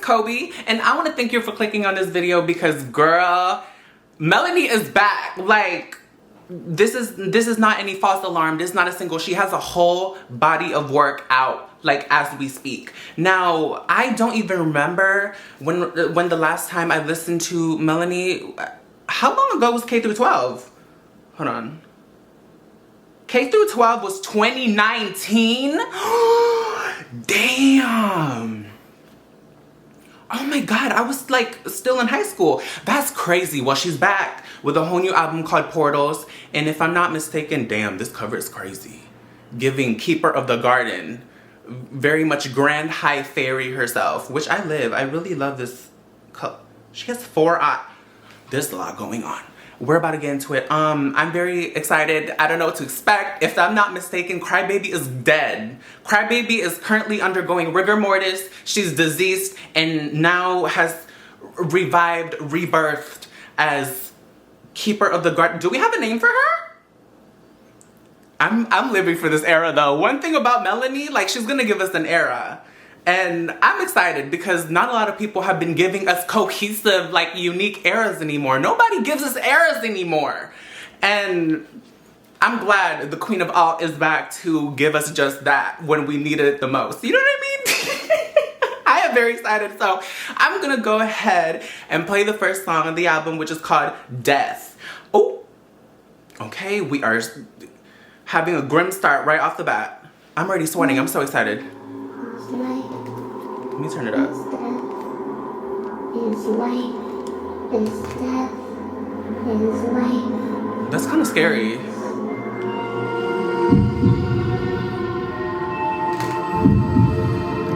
Kobe, and I want to thank you for clicking on this video because, girl, Melanie is back. Like, this is not any false alarm. This is not a single. She has a whole body of work out, like, as we speak. Now, I don't even remember when the last time I listened to Melanie. How long ago was K through 12? Hold on. K through 12 was 2019. Damn. Oh my God, I was like still in high school. That's crazy. Well, she's back with a whole new album called Portals. And if I'm not mistaken, damn, this cover is crazy. Giving Keeper of the Garden. Very much Grand High Fairy herself, which I live. I really love this. She has 4 eyes. There's a lot going on. We're about to get into it. I'm very excited. I don't know what to expect. If I'm not mistaken, Crybaby is dead. Crybaby is currently undergoing rigor mortis. She's deceased and now has revived, rebirthed as Keeper of the Garden. Do we have a name for her? I'm living for this era though. One thing about Melanie, like, she's gonna give us an era. And I'm excited because not a lot of people have been giving us cohesive, like, unique eras anymore. Nobody gives us eras anymore. And I'm glad the Queen of Alt is back to give us just that when we needed it the most. You know what I mean? I am very excited. So I'm gonna go ahead and play the first song on the album, which is called Death. Oh, okay, we are having a grim start right off the bat. I'm already sweating, I'm so excited. Let me turn it up. Is life, is death, is life. That's kind of scary.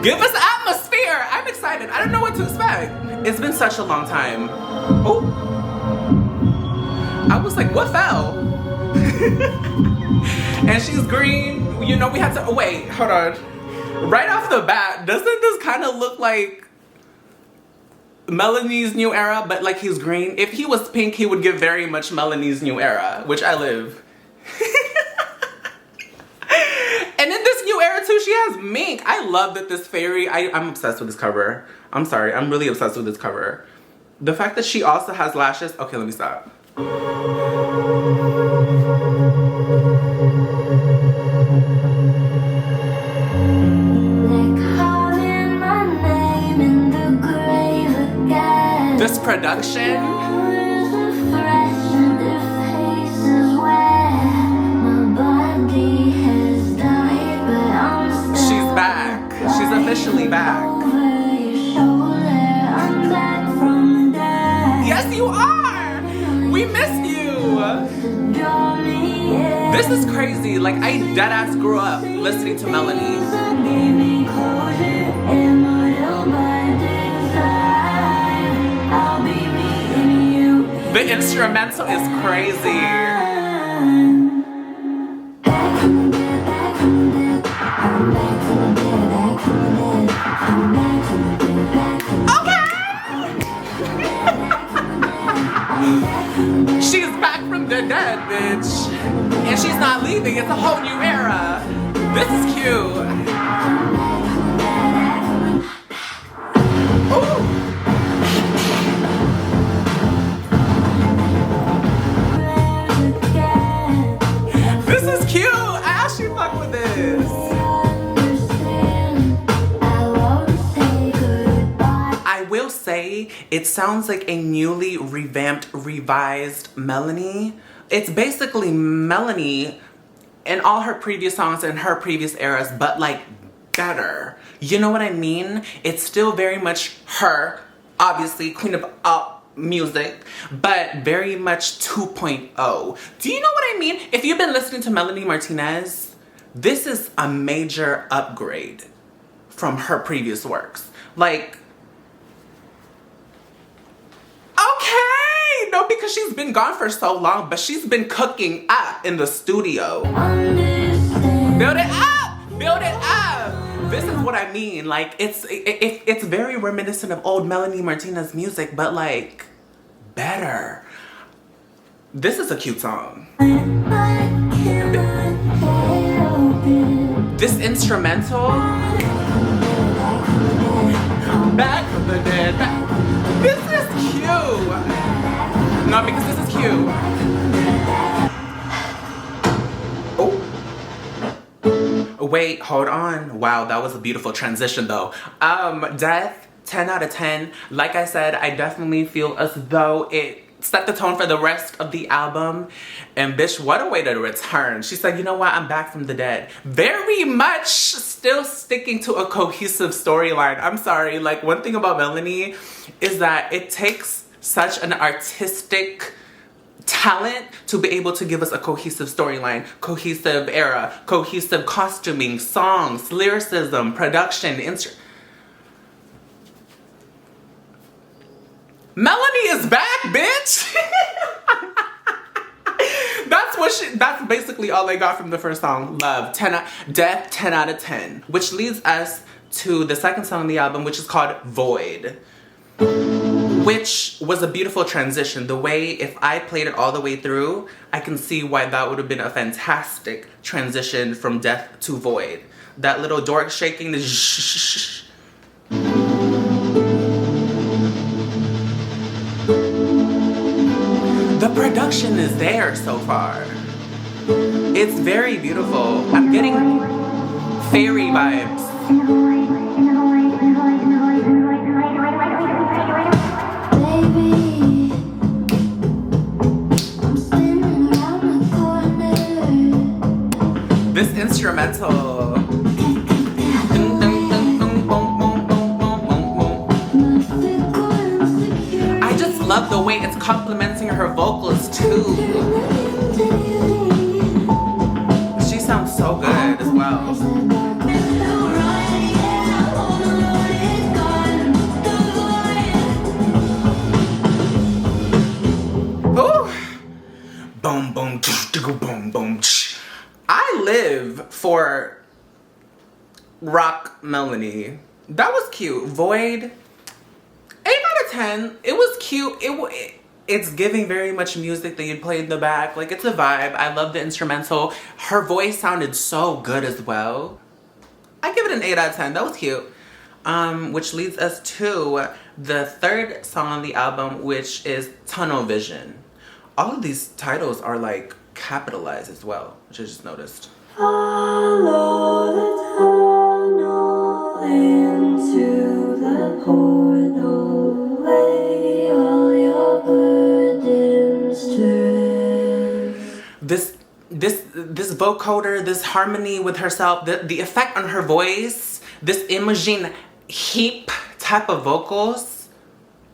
Give us atmosphere! I'm excited. I don't know what to expect. It's been such a long time. Oh. I was like, what fell? And she's green. You know, we had to, oh, wait, hold on. Right off the bat, doesn't this kind of look like Melanie's new era, but like he's green? If he was pink, he would give very much Melanie's new era, which I live. And in this new era too, she has mink. I love that this fairy, I'm obsessed with this cover. I'm sorry, I'm really obsessed with this cover. The fact that she also has lashes. Okay, let me stop. This production. She's back. She's officially back. Yes, you are. We missed you. This is crazy. Like, I deadass grew up listening to Melanie. The instrumental is crazy. Okay. She's back from the dead, bitch. And she's not leaving. It's a whole new era. This is cute. Ooh. It sounds like a newly revamped, revised Melanie. It's basically Melanie in all her previous songs and her previous eras, but like better. You know what I mean? It's still very much her, obviously, Queen of music, but very much 2.0. Do you know what I mean? If you've been listening to Melanie Martinez, this is a major upgrade from her previous works. Like, okay, no, because she's been gone for so long, but she's been cooking up in the studio. Build it up, build it up. This is what I mean. Like, it's very reminiscent of old Melanie Martinez music, but like better. This is a cute song. This instrumental. Back from the dead. This is cute. No, because this is cute. Oh. Wait, hold on. Wow, that was a beautiful transition though. Death, 10 out of 10. Like I said, I definitely feel as though it set the tone for the rest of the album. And bitch, what a way to return. She said, you know what, I'm back from the dead. Very much still sticking to a cohesive storyline. I'm sorry, like one thing about Melanie is that it takes such an artistic talent to be able to give us a cohesive storyline, cohesive era, cohesive costuming, songs, lyricism, production, Melanie is back, bitch! That's basically all I got from the first song, Love. Death, 10 out of 10. Which leads us to the second song on the album, which is called Void. Which was a beautiful transition. The way, if I played it all the way through, I can see why that would have been a fantastic transition from Death to Void. That little dork shaking, the shh. The production is there so far. It's very beautiful. I'm getting fairy vibes. This instrumental. I just love the way it's complimenting her vocals too. She sounds so good as well. Ooh. Boom, boom, boom, boom. I live for rock Melanie. That was cute. Void, 8 out of 10. It was cute. It's giving very much music that you'd play in the back. Like, it's a vibe. I love the instrumental. Her voice sounded so good as well. I give it an 8 out of 10. That was cute. Which leads us to the third song on the album, which is Tunnel Vision. All of these titles are like capitalized as well, which I just noticed. Follow the tunnel into the portal, lay all your burdens to rest. This vocoder, this harmony with herself, the effect on her voice, this Imogen Heap type of vocals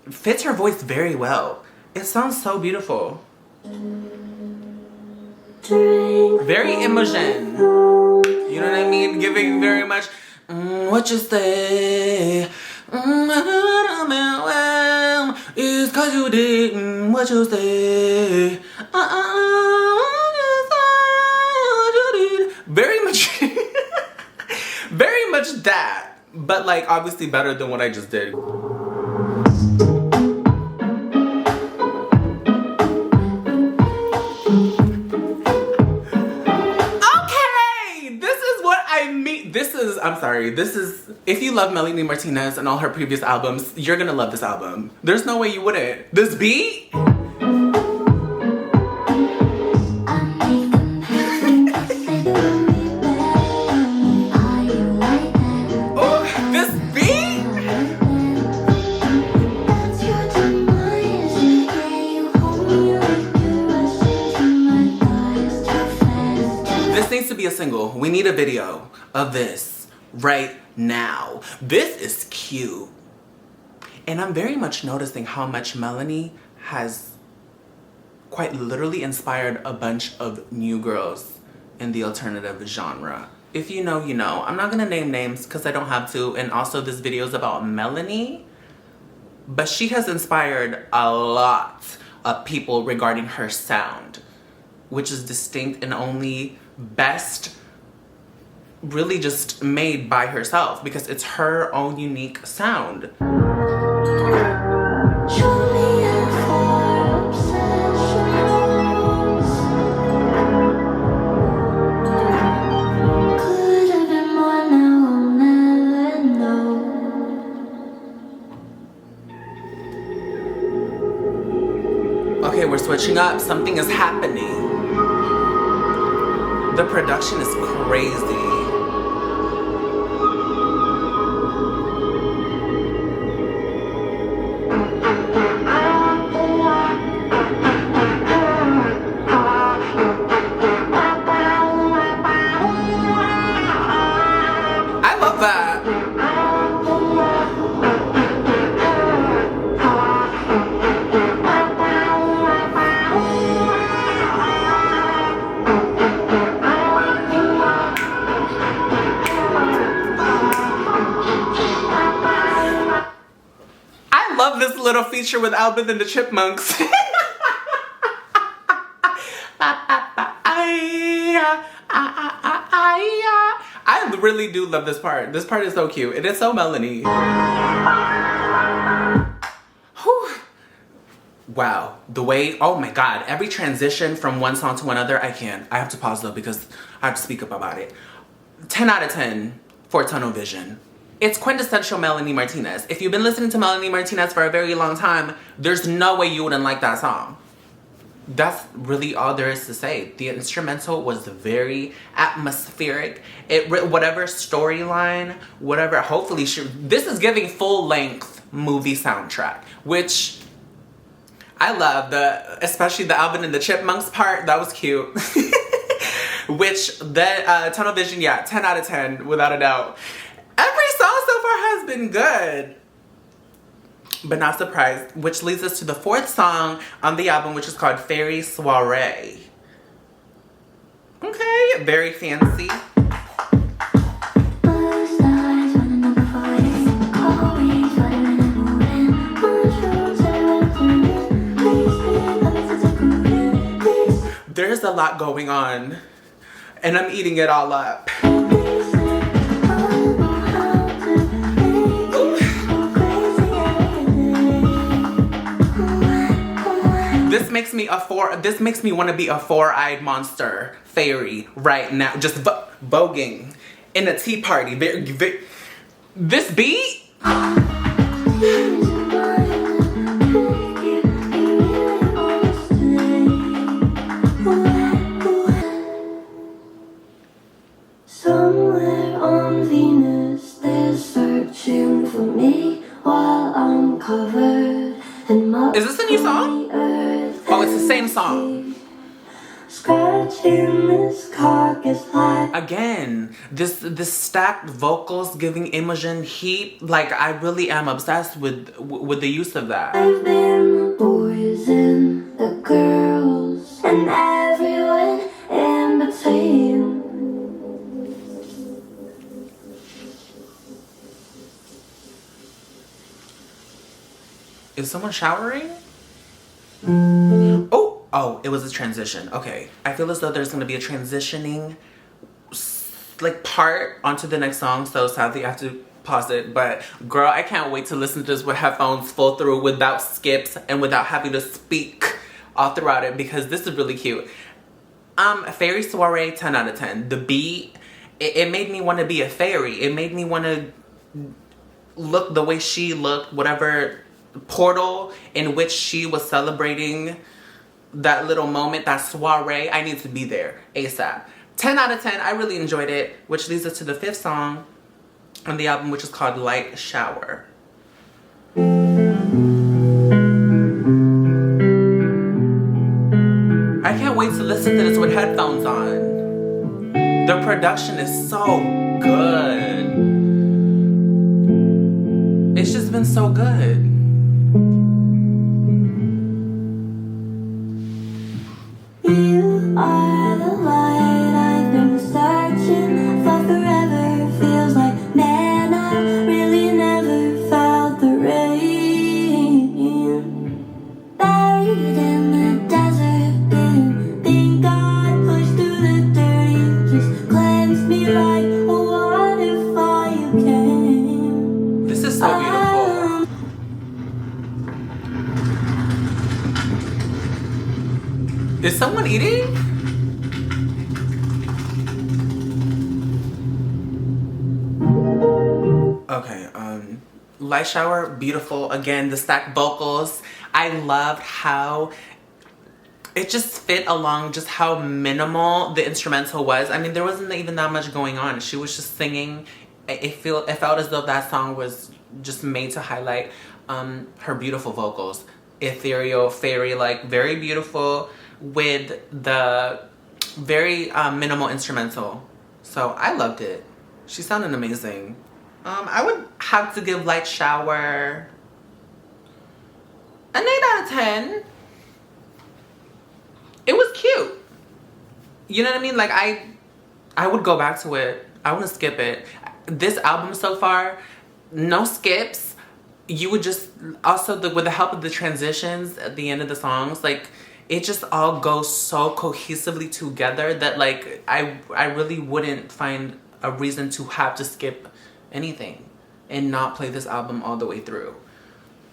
fits her voice very well. It sounds so beautiful. Very Imogen. You know what I mean? Giving very much, what you say? It's cause you did what you say. Very much, very much that. But like, obviously better than what I just did. If you love Melanie Martinez and all her previous albums, you're gonna love this album. There's no way you wouldn't. This beat? Oh, this beat? This needs to be a single. We need a video of this right now. This is cute. And I'm very much noticing how much Melanie has quite literally inspired a bunch of new girls in the alternative genre. If you know, you know. I'm not gonna name names because I don't have to, and also this video is about Melanie, but she has inspired a lot of people regarding her sound, which is distinct and only best really just made by herself because it's her own unique sound. Okay, we're switching up. Something is happening. The production is crazy. I love that. I love this little feature with Alvin and the Chipmunks. I really do love this part. This part is so cute. It is so Melanie. Whew. Wow. The way, oh my God. Every transition from one song to another, I have to pause though because I have to speak up about it. 10 out of 10 for Tunnel Vision. It's quintessential Melanie Martinez. If you've been listening to Melanie Martinez for a very long time, there's no way you wouldn't like that song. That's really all there is to say. The instrumental was very atmospheric. Whatever storyline, whatever, hopefully this is giving full-length movie soundtrack, which I love. Especially the Alvin and the Chipmunks part, that was cute. Which, Tunnel Vision, yeah, 10 out of 10, without a doubt. Every song so far has been good, but not surprised, which leads us to the fourth song on the album, which is called Fairy Soiree. Okay, very fancy. There's a lot going on, and I'm eating it all up. This makes me want to be a four-eyed monster fairy right now, just voguing in a tea party. This beat. Somewhere on Venus, they're searching for me while I'm covered in mud. Is this a new song? Oh, it's the same song. Scratching this carcass like again, this stacked vocals giving Imogen heat. Like, I really am obsessed with the use of that. I've been the boys and the girls and everyone in between. Is someone showering? Oh, it was a transition. Okay. I feel as though there's going to be a transitioning like part onto the next song, so sadly I have to pause it. But girl, I can't wait to listen to this with headphones full through without skips and without having to speak all throughout it, because this is really cute. Fairy Soiree, 10 out of 10. The beat, it made me want to be a fairy. It made me want to look the way she looked, whatever portal in which she was celebrating that little moment, that soiree. I need to be there ASAP. 10 out of 10. I really enjoyed it, which leads us to the fifth song on the album, which is called Light Shower. I can't wait to listen to this with headphones on. The production is so good. It's just been so good. You are the light I've been searching for forever. Feels like, man, I really never felt the rain. Buried in the desert, didn't think I'd push through the dirt. You just cleansed me like a waterfall. You came. This is so beautiful. Is someone eating? Okay, Light Shower, beautiful. Again, the stacked vocals. I loved how it just fit along just how minimal the instrumental was. I mean, there wasn't even that much going on. She was just singing. It felt as though that song was just made to highlight her beautiful vocals. Ethereal, fairy, like very beautiful with the very minimal instrumental. So I loved it. She sounded amazing. I would have to give Light Shower an 8 out of 10. It was cute. You know what I mean? Like I would go back to it. I wouldn't skip it. This album so far, no skips. You would just also with the help of the transitions at the end of the songs, like it just all goes so cohesively together that like I really wouldn't find a reason to have to skip anything and not play this album all the way through,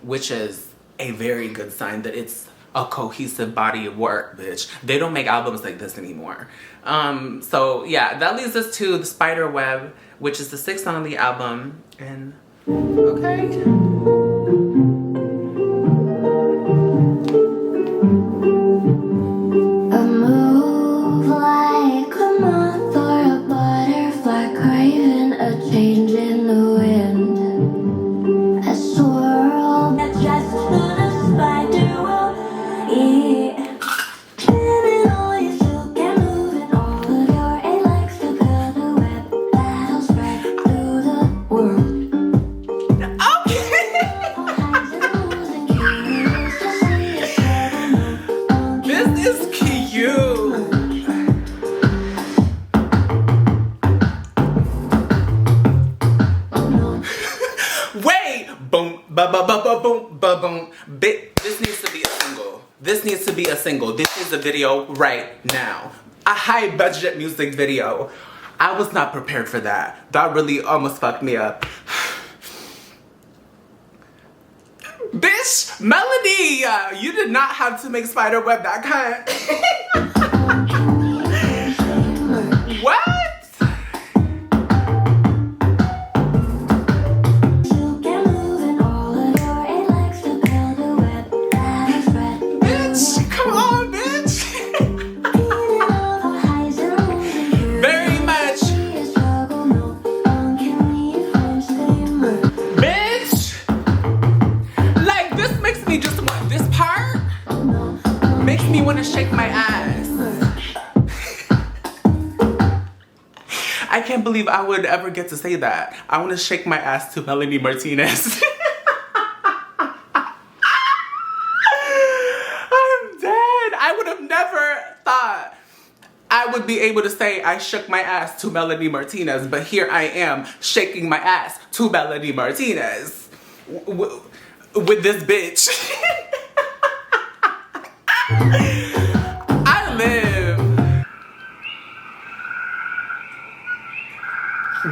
which is a very good sign that it's a cohesive body of work, bitch. They don't make albums like this anymore. So yeah, that leads us to the Spider Web, which is the 6th song on the album. And okay. Boom. This needs to be a single. This needs to be a single. This is a video right now. A high budget music video. I was not prepared for that. That really almost fucked me up. Bitch, Melanie, you did not have to make Spiderweb that kind. What? Shake my ass. I can't believe I would ever get to say that. I want to shake my ass to Melanie Martinez. I'm dead. I would have never thought I would be able to say I shook my ass to Melanie Martinez, but here I am shaking my ass to Melanie Martinez with this bitch.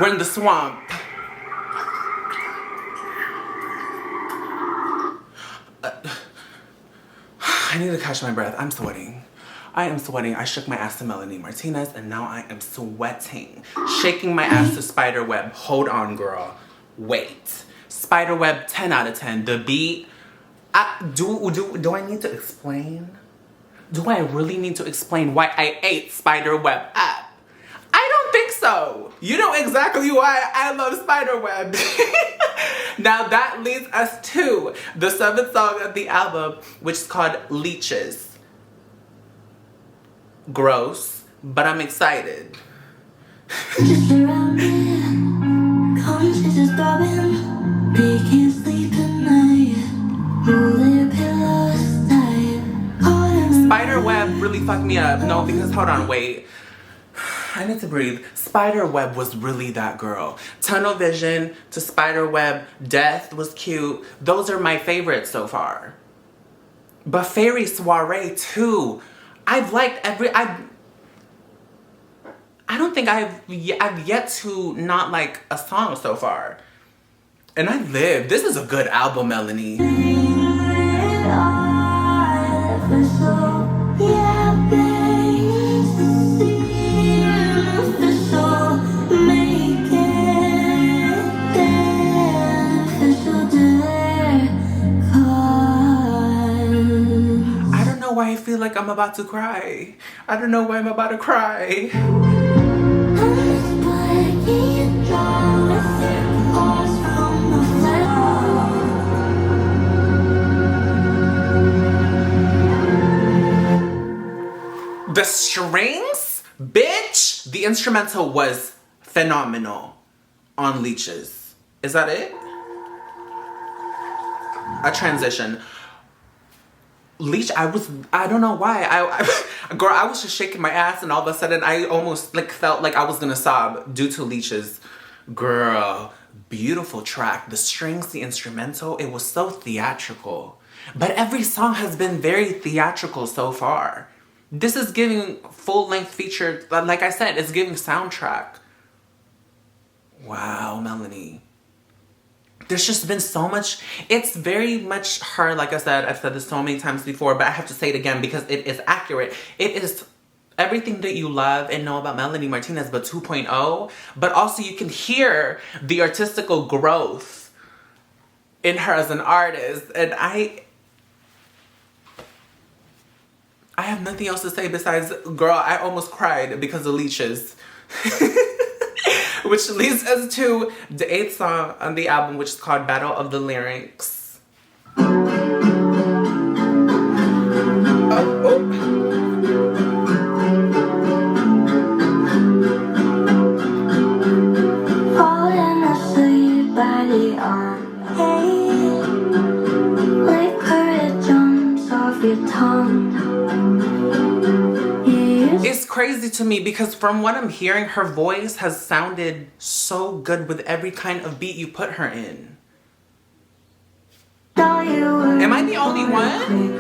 We're in the swamp. I need to catch my breath. I'm sweating. I am sweating. I shook my ass to Melanie Martinez and now I am sweating. Shaking my ass to Spiderweb. Hold on, girl. Wait. Spiderweb, 10 out of 10. The beat. Do I need to explain? Do I really need to explain why I ate Spiderweb up? I don't think so. You know exactly why I love Spiderweb. Now that leads us to the 7th song of the album, which is called Leeches. Gross, but I'm excited. Just around me, conscious is throbbing. They can't sleep at night. Hold their pillows tight. Spiderweb really fucked me up. No, because hold on, wait. I need to breathe. Spiderweb was really that girl. Tunnel Vision to Spiderweb. Death was cute. Those are my favorites so far. But Fairy Soiree too. I've liked I don't think I've yet to not like a song so far. And I live. This is a good album, Melanie. Why I feel like I'm about to cry. I don't know why I'm about to cry. The strings, bitch, the instrumental was phenomenal on Leeches. Is that it? A transition. Leech, I don't know why. Girl, I was just shaking my ass and all of a sudden I almost like felt like I was gonna sob due to Leeches. Girl, beautiful track. The strings, the instrumental, it was so theatrical. But every song has been very theatrical so far. This is giving full-length feature, like I said, it's giving soundtrack. Wow, Melanie. There's just been so much. It's very much her, like I said, I've said this so many times before, but I have to say it again because it is accurate. It is everything that you love and know about Melanie Martinez, but 2.0. But also you can hear the artistical growth in her as an artist. And I have nothing else to say besides, girl, I almost cried because of Leeches. Which leads us to the 8th song on the album, which is called Battle of the Larynx. Falling asleep by the arcade, liquor it jumps off your tongue. It's crazy to me because from what I'm hearing, her voice has sounded so good with every kind of beat you put her in. Am I the only one?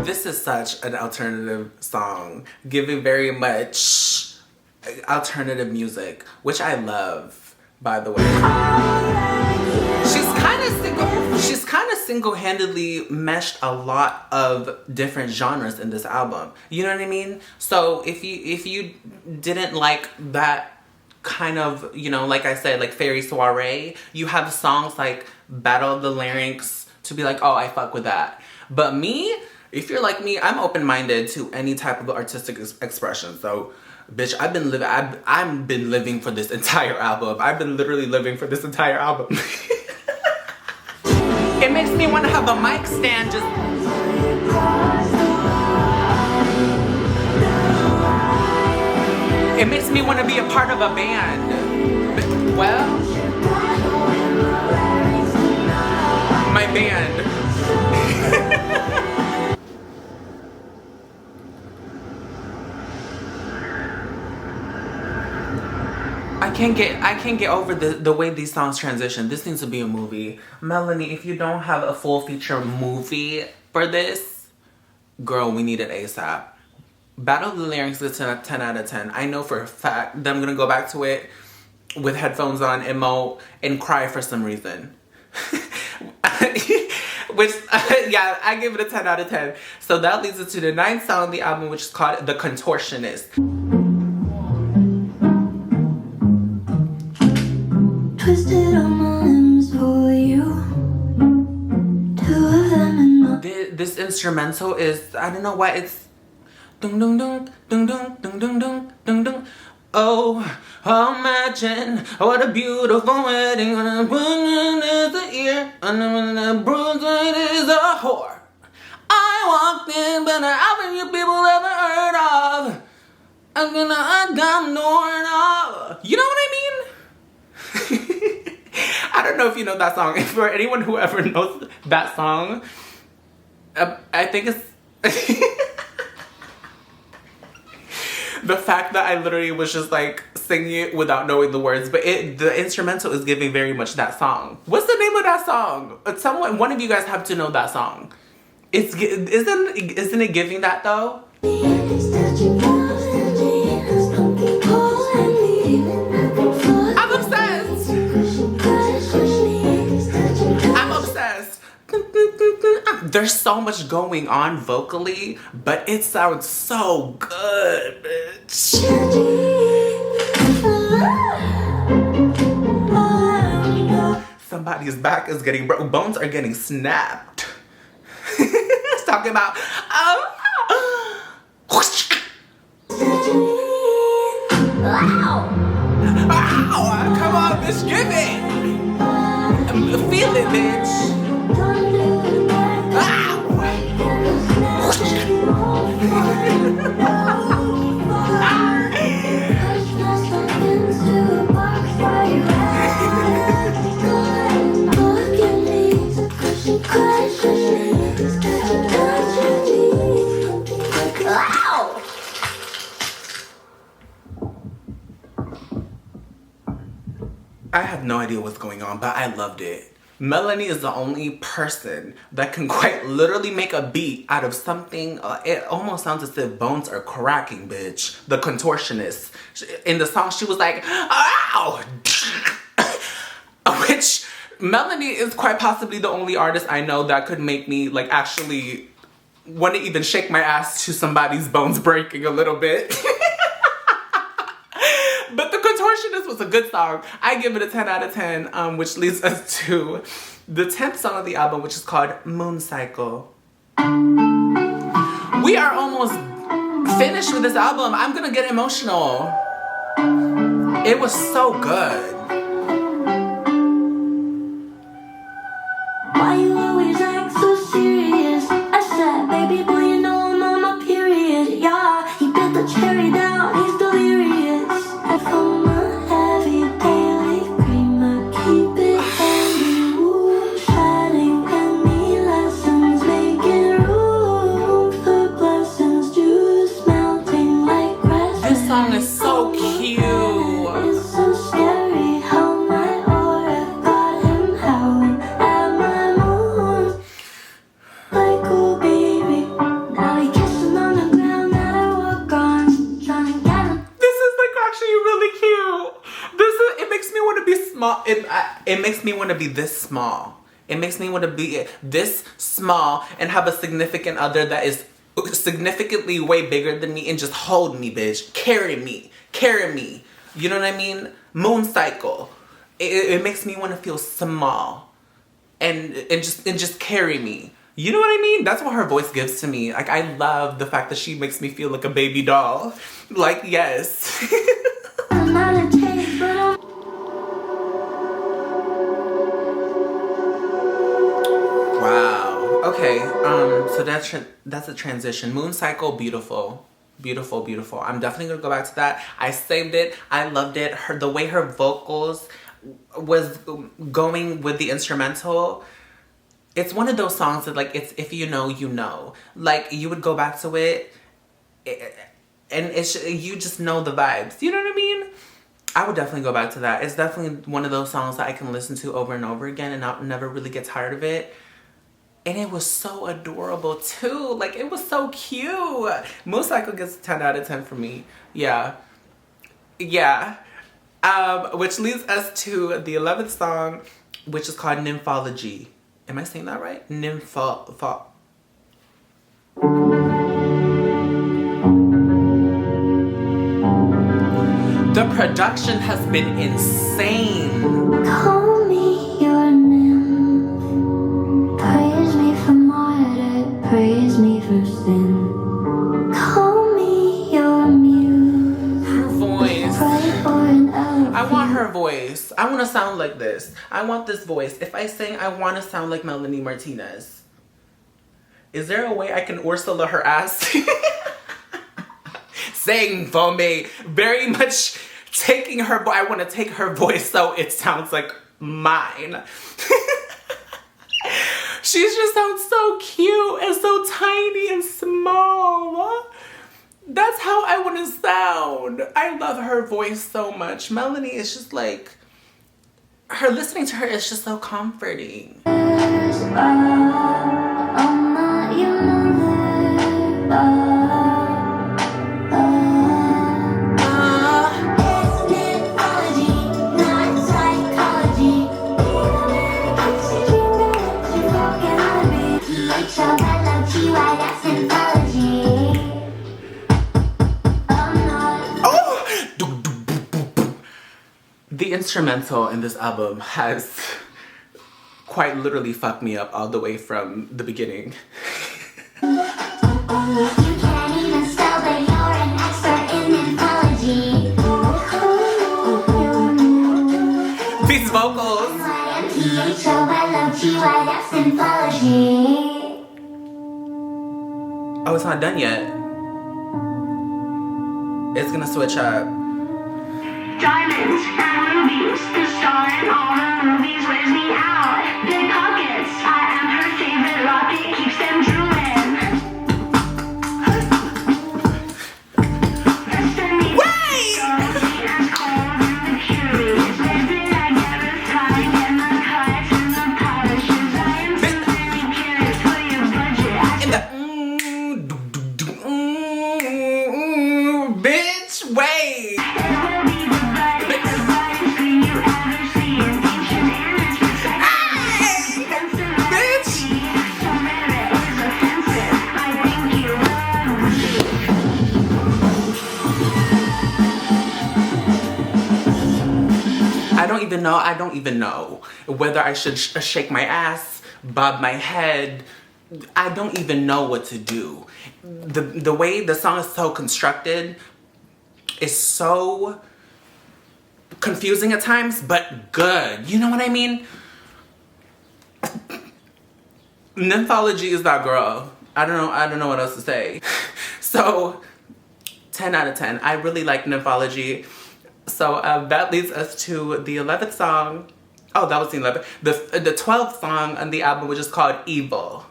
This is such an alternative song, giving very much alternative music, which I love, by the way. She's kind of single-handedly meshed a lot of different genres in this album. You know what I mean? So if you didn't like that kind of, you know, like I said, like Fairy Soiree, you have songs like Battle of the Larynx to be like, oh, I fuck with that. But me, if you're like me, I'm open-minded to any type of artistic expression. So, bitch, I've been living for this entire album. I've been literally living for this entire album. It makes me want to have a mic stand just... It makes me want to be a part of a band. But, well... My band. I can't get over the way these songs transition. This needs to be a movie. Melanie, if you don't have a full feature movie for this, girl, we need it ASAP. Battle of the Larynx is a 10 out of 10. I know for a fact that I'm gonna go back to it with headphones on, emote, and cry for some reason. Which, yeah, I give it a 10 out of 10. So that leads us to the 9th song on the album, which is called The Contortionist. Twisted on my limbs for you. Two of them in my... This instrumental is, I don't know why it's dun dun dun dun dun dun dun dun dun dun. Oh, imagine what a beautiful wedding on a woman is a ear and a bride is a whore. I walked in, but how many people ever heard of? I'm gonna got no. You know what I mean? I don't know if you know that song. For anyone who ever knows that song, I think it's the fact that I literally was just like singing it without knowing the words, but the instrumental is giving very much that song. What's the name of that song? One of you guys have to know that song. Isn't it giving that though? I'm obsessed. There's so much going on vocally, but it sounds so good, bitch. Somebody's back is getting broke. Bones are getting snapped. It's talking about, ow, come on, bitch, give it. Feel it, bitch. I have no idea what's going on, but I loved it. Melanie is the only person that can quite literally make a beat out of something. It almost sounds as if bones are cracking, bitch. The contortionist. In the song, she was like, ow! Which, Melanie is quite possibly the only artist I know that could make me, like, actually want to even shake my ass to somebody's bones breaking a little bit. But The Contortionist was a good song. I give it a 10 out of 10, which leads us to the 10th song of the album, which is called Moon Cycle. We are almost finished with this album. I'm gonna get emotional. It was so good. Why you always act so serious? I said, baby boy, you know I'm on my period. Yeah, he bit the cherry down, he's delirious. I found my heavy daily cream, I keep it handy. Ooh, shedding any lessons, making room for blessings. Juice melting like resin. This song is so cute. It's so scary how my aura got him howling at my moon. Like, oh baby, now he kissing on the ground that I walk on, trying to get him. This is like actually really cute. It makes me want to be small. It makes me want to be this small. It makes me want to be this small and have a significant other that is significantly way bigger than me and just hold me, bitch. Carry me. Carry me. You know what I mean? Moon cycle. It makes me want to feel small and just carry me. You know what I mean? That's what her voice gives to me. Like, I love the fact that she makes me feel like a baby doll. Like, yes. I'm not a taste, but I'm Wow. Okay. So that's a transition. Moon cycle, beautiful. Beautiful, beautiful. I'm definitely gonna go back to that. I saved it. I loved it. The way her vocals was going with the instrumental. It's one of those songs that, like, it's if you know, you know. Like, you would go back to it, and you just know the vibes. You know what I mean? I would definitely go back to that. It's definitely one of those songs that I can listen to over and over again and I'll never really get tired of it. And it was so adorable too. Like, it was so cute. Moon Cycle gets a 10 out of 10 for me. Yeah. Yeah. Which leads us to the 11th song, which is called Nymphology. Am I saying that right? The production has been insane. call me your nymph. Praise me for murder, praise me for sin. Call me your muse. Her voice. Pray for an elephant. I want her voice. I want to sound like this. I want this voice. If I sing, I want to sound like Melanie Martinez. Is there a way I can Ursula her ass? Sing for me. Very much taking her, I want to take her voice so it sounds like mine. She just sounds so cute and so tiny and small. That's how I want to sound. I love her voice so much. Melanie is just like, listening to her is just so comforting. I'm not your mother. It's mythology, not psychology. The instrumental in this album has quite literally fucked me up all the way from the beginning. You can't even spell, but you're an expert in mythology. These vocals. YMTHOLOGY, that's symbology. Oh, it's not done yet. It's gonna switch up. Diamonds and rubies, the star in all her movies wears me out. Big pockets, I am her favorite rocket, keeps them drooling. Destiny, Wait! as cold and the curious. Where did I get the time? Get my cuts and the polishes. I am so very curious for your budget. I In the bitch, wait. will be the brightest thing you ever see. An ancient image, expensive Bitch. so rare it is offensive. I think you love me. I don't even know whether I should shake my ass, bob my head. I don't even know what to do. The way the song is so constructed is so confusing at times, but good. You know what I mean? Nymphology is that girl. I don't know what else to say. So 10 out of 10. I really like Nymphology. So that leads us to the 11th song. Oh, that was the 11th. The 12th song on the album, which is called Evil.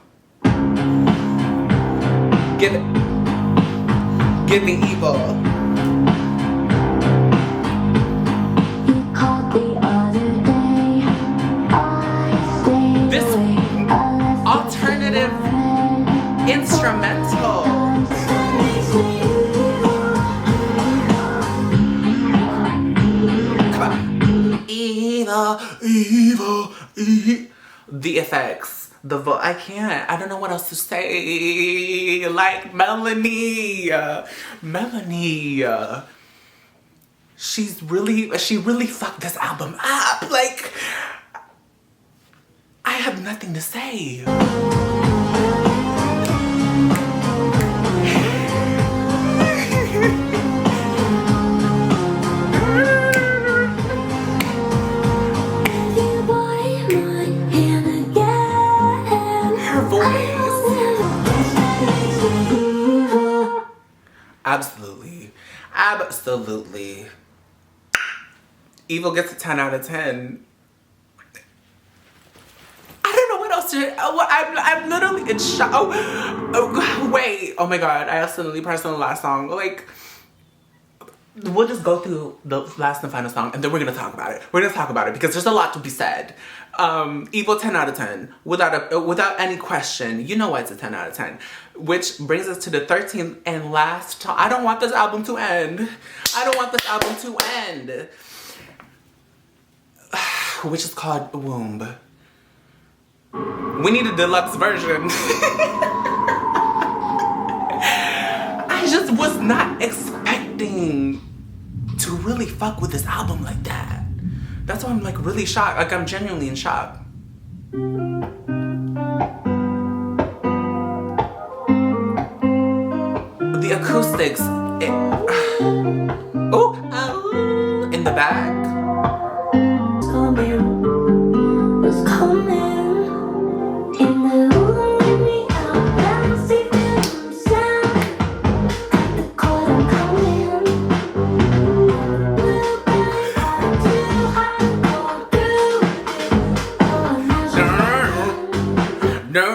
Give me evil. You called the other day. I stayed This awake. I left alternative instrumental. Come on. Evil, evil, evil. The effects, I can't. I don't know what else to say. Like Melanie, she really fucked this album up. Like, I have nothing to say. Her voice. Absolutely. Evil gets a 10 out of 10. I don't know what else to. Oh, I'm literally in shock. Oh, wait. Oh my god. I accidentally pressed on the last song. Like, we'll just go through the last and final song, and then we're gonna talk about it. We're gonna talk about it because there's a lot to be said. Evil 10 out of 10 without any question. You know why it's a 10 out of 10. Which brings us to the 13th and last. I don't want this album to end. Which is called Womb. We need a deluxe version. I just was not expecting to really fuck with this album like that. That's why I'm like really shocked. Like, I'm genuinely in shock. The acoustics, in the back. Was coming in the room, me out, bouncing from sound. The chord I'm coming. We'll be hard to hide, go through it. Oh, now she's No.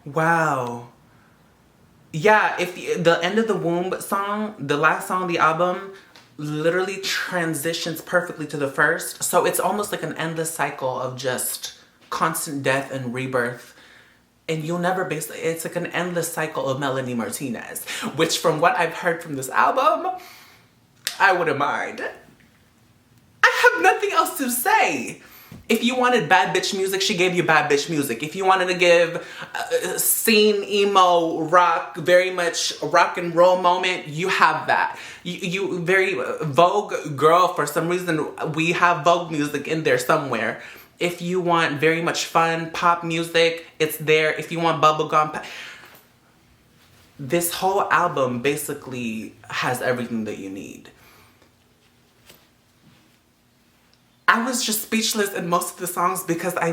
Wow. Yeah, if the end of the Womb song, the last song of the album, literally transitions perfectly to the first. So it's almost like an endless cycle of just constant death and rebirth. And you'll never basically, it's like an endless cycle of Melanie Martinez, which from what I've heard from this album, I wouldn't mind. I have nothing else to say. If you wanted bad bitch music, she gave you bad bitch music. If you wanted to give scene, emo, rock, very much rock and roll moment, you have that. You very Vogue girl, for some reason, we have Vogue music in there somewhere. If you want very much fun pop music, it's there. If you want bubblegum, this whole album basically has everything that you need. I was just speechless in most of the songs because I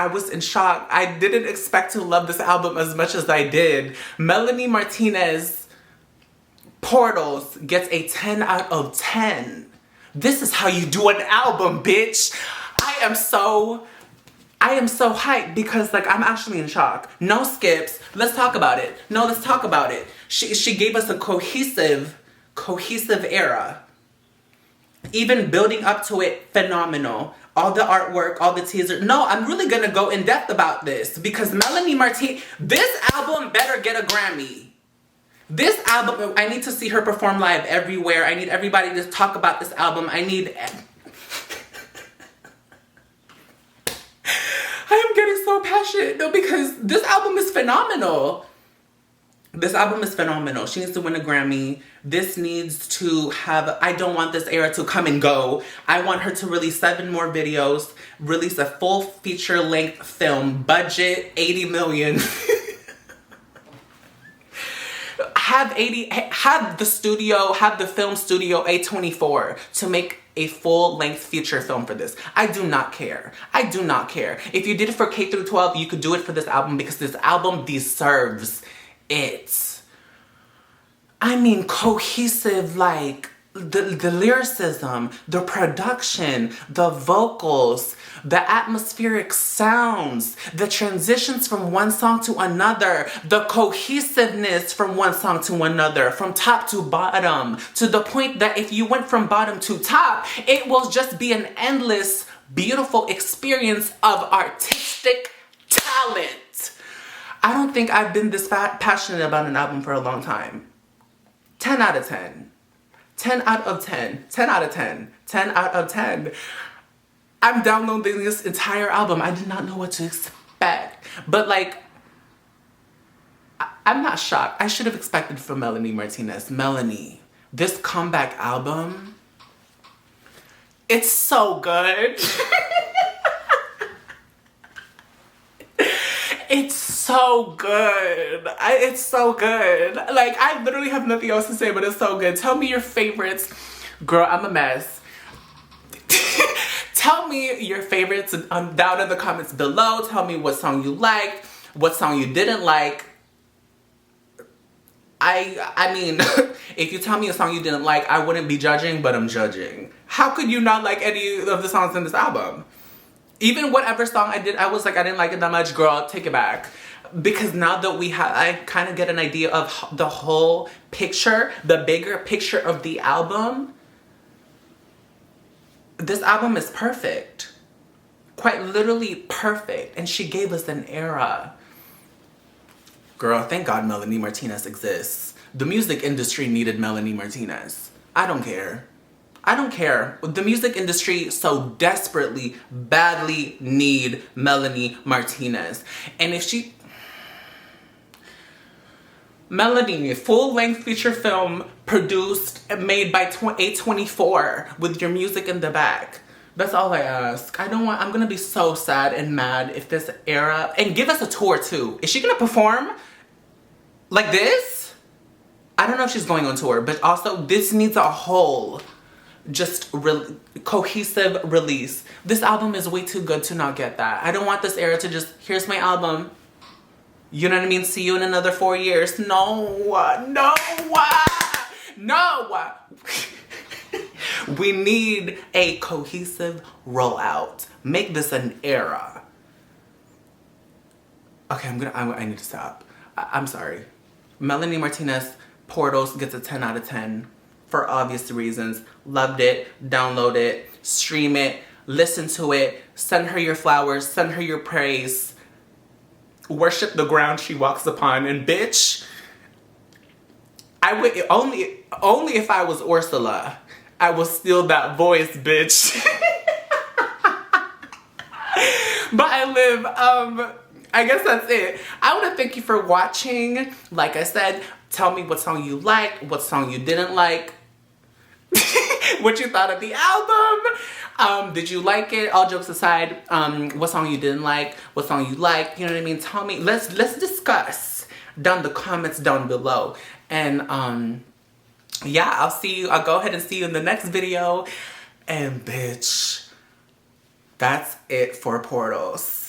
was in shock. I didn't expect to love this album as much as I did. Melanie Martinez, Portals, gets a 10 out of 10. This is how you do an album, bitch. I am so hyped because like I'm actually in shock. No skips. Let's talk about it. No, let's talk about it. She gave us a cohesive era. Even building up to it, phenomenal. All the artwork, all the teaser. No, I'm really gonna go in depth about this because Melanie Martinez, this album better get a Grammy. This album, I need to see her perform live everywhere. I need everybody to talk about this album. I am getting so passionate, no, because this album is phenomenal. This album is phenomenal. She needs to win a Grammy. This needs to have, I don't want this era to come and go. I want her to release 7 more videos, release a full feature-length film, budget 80 million. have the film studio A24 to make a full-length feature film for this. I do not care. I do not care. If you did it for K through 12, you could do it for this album because this album deserves it. I mean, cohesive, like the lyricism, the production, the vocals, the atmospheric sounds, the transitions from one song to another, the cohesiveness from one song to another, from top to bottom, to the point that if you went from bottom to top, it will just be an endless, beautiful experience of artistic talent. I don't think I've been this passionate about an album for a long time. 10 out of 10. 10 out of 10. 10 out of 10. 10 out of 10. I'm downloading this entire album. I did not know what to expect. But like, I'm not shocked. I should have expected from Melanie Martinez. Melanie, this comeback album, it's so good. It's so good. It's so good. Like, I literally have nothing else to say, but it's so good. Tell me your favorites. Girl, I'm a mess. Tell me your favorites down in the comments below. Tell me what song you liked, what song you didn't like. I mean, if you tell me a song you didn't like, I wouldn't be judging, but I'm judging. How could you not like any of the songs in this album? Even whatever song I did, I was like, I didn't like it that much. Girl, take it back. Because now that I kind of get an idea of the whole picture, the bigger picture of the album, this album is perfect. Quite literally perfect. And she gave us an era. Girl, thank God Melanie Martinez exists. The music industry needed Melanie Martinez. I don't care. I don't care. The music industry so desperately, badly need Melanie Martinez. And if she... Melanie, full-length feature film produced and made by A24 with your music in the back. That's all I ask. I'm gonna be so sad and mad if this era... And give us a tour too. Is she gonna perform like this? I don't know if she's going on tour, but also this needs a whole... just cohesive release. This album is way too good to not get that. I don't want this era to just, here's my album. You know what I mean? See you in another 4 years. No. We need a cohesive rollout. Make this an era. Okay, I need to stop. I'm sorry. Melanie Martinez, Portals gets a 10 out of 10. For obvious reasons. Loved it, download it, stream it, listen to it, send her your flowers, send her your praise. worship the ground she walks upon. And bitch, I would only if I was Ursula, I would steal that voice, bitch. But I live, I guess that's it. I want to thank you for watching. Like I said, tell me what song you liked, what song you didn't like, what you thought of the album. Did you like it? All jokes aside, what song you didn't like, what song you liked, you know what I mean? Tell me, let's discuss down the comments down below. And yeah, I'll go ahead and see you in the next video. And bitch, that's it for Portals.